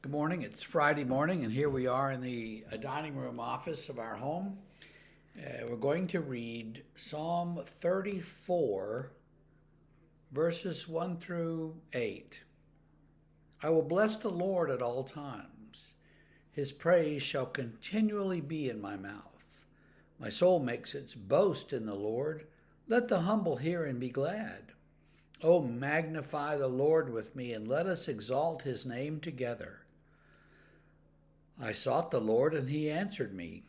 Good morning. It's Friday morning, and here we are in the dining room office of our home. We're going to read Psalm 34, verses 1 through 8. I will bless the Lord at all times. His praise shall continually be in my mouth. My soul makes its boast in the Lord. Let the humble hear and be glad. Oh, magnify the Lord with me, and let us exalt his name together. I sought the Lord, and he answered me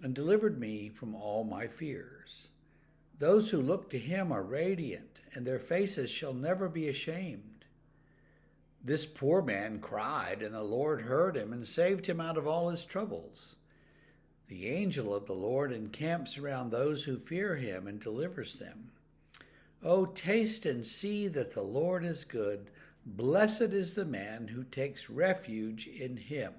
and delivered me from all my fears. Those who look to him are radiant, and their faces shall never be ashamed. This poor man cried, and the Lord heard him and saved him out of all his troubles. The angel of the Lord encamps around those who fear him and delivers them. Oh, taste and see that the Lord is good. Blessed is the man who takes refuge in him.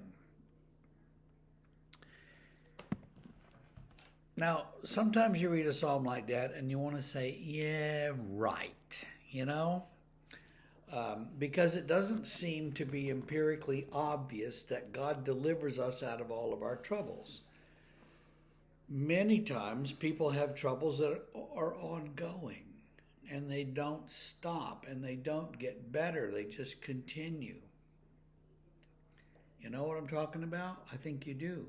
Now, sometimes you read a psalm like that and you want to say, yeah, right, because it doesn't seem to be empirically obvious that God delivers us out of all of our troubles. Many times people have troubles that are ongoing. And they don't stop, and they don't get better. They just continue. You know what I'm talking about? I think you do.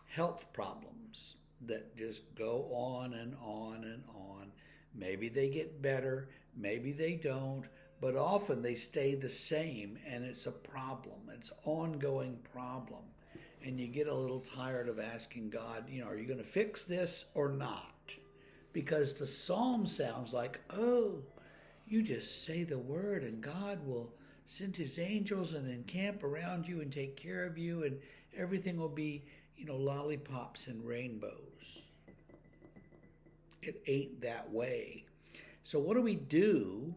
Health problems that just go on and on and on. Maybe they get better, maybe they don't, but often they stay the same, and it's a problem. It's an ongoing problem. And you get a little tired of asking God, are you going to fix this or not? Because the psalm sounds like, oh, you just say the word and God will send his angels and encamp around you and take care of you, and everything will be, lollipops and rainbows. It ain't that way. So what do we do?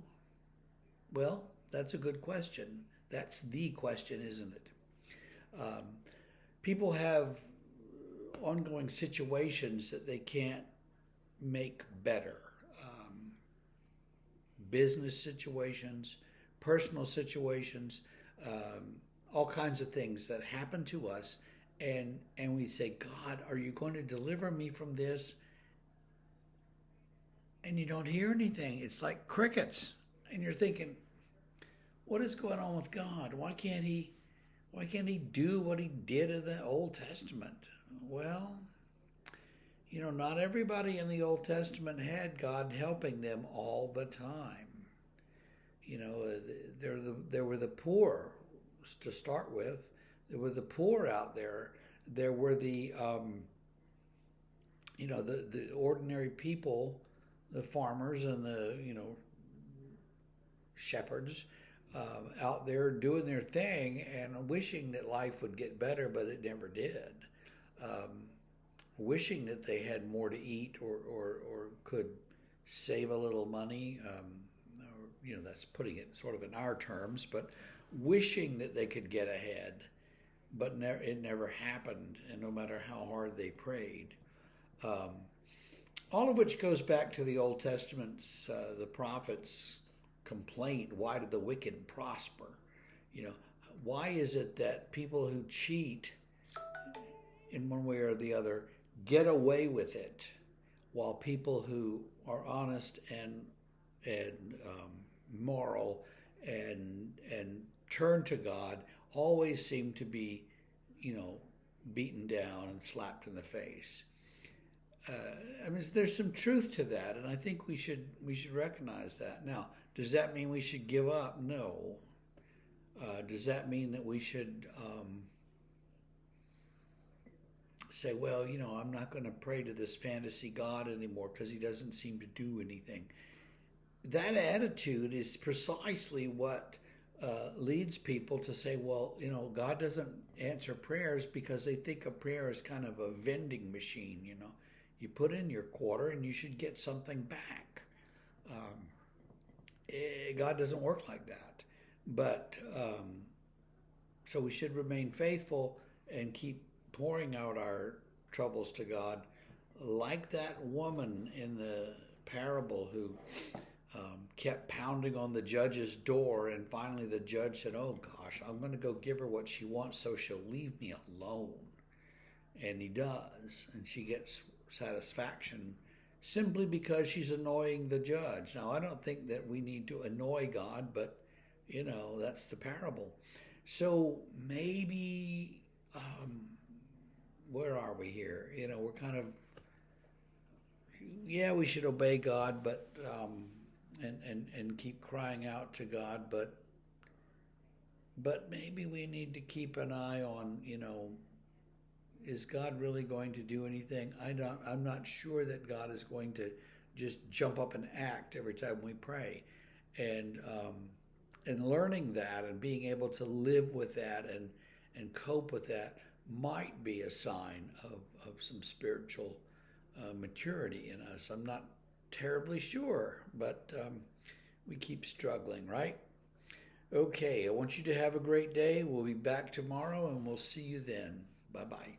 Well, that's a good question. That's the question, isn't it? People have ongoing situations that they can't make better. Business situations, personal situations, all kinds of things that happen to us, and we say, God, are you going to deliver me from this? And you don't hear anything. It's like crickets, and you're thinking, what is going on with God? Why can't he do what he did in the Old Testament? Well, not everybody in the Old Testament had God helping them all the time. There were the poor to start with. There were the poor out there. There were the ordinary people, the farmers and the shepherds out there doing their thing and wishing that life would get better, but it never did. Wishing that they had more to eat or could save a little money. That's putting it sort of in our terms, but wishing that they could get ahead, but it never happened, and no matter how hard they prayed. All of which goes back to the Old Testament's, the prophets' complaint, why did the wicked prosper? Why is it that people who cheat in one way or the other get away with it, while people who are honest and moral and turn to God always seem to be, beaten down and slapped in the face? There's some truth to that, and I think we should recognize that. Now, does that mean we should give up? No. Does that mean that we should say, well, I'm not going to pray to this fantasy God anymore because he doesn't seem to do anything? That attitude is precisely what leads people to say, well, God doesn't answer prayers, because they think of prayer as kind of a vending machine. You put in your quarter and you should get something back. God doesn't work like that. But so we should remain faithful and keep pouring out our troubles to God, like that woman in the parable who kept pounding on the judge's door, and finally the judge said, "Oh gosh, I'm going to go give her what she wants so she'll leave me alone." And he does, and she gets satisfaction simply because she's annoying the judge. Now, I don't think that we need to annoy God, but that's the parable. So maybe, where are we here? We're kind of, yeah, we should obey God, but and keep crying out to God, but maybe we need to keep an eye on, is God really going to do anything? I'm not sure that God is going to just jump up and act every time we pray, and learning that and being able to live with that and cope with that might be a sign of some spiritual maturity in us. I'm not terribly sure, but we keep struggling, right? Okay, I want you to have a great day. We'll be back tomorrow, and we'll see you then. Bye-bye.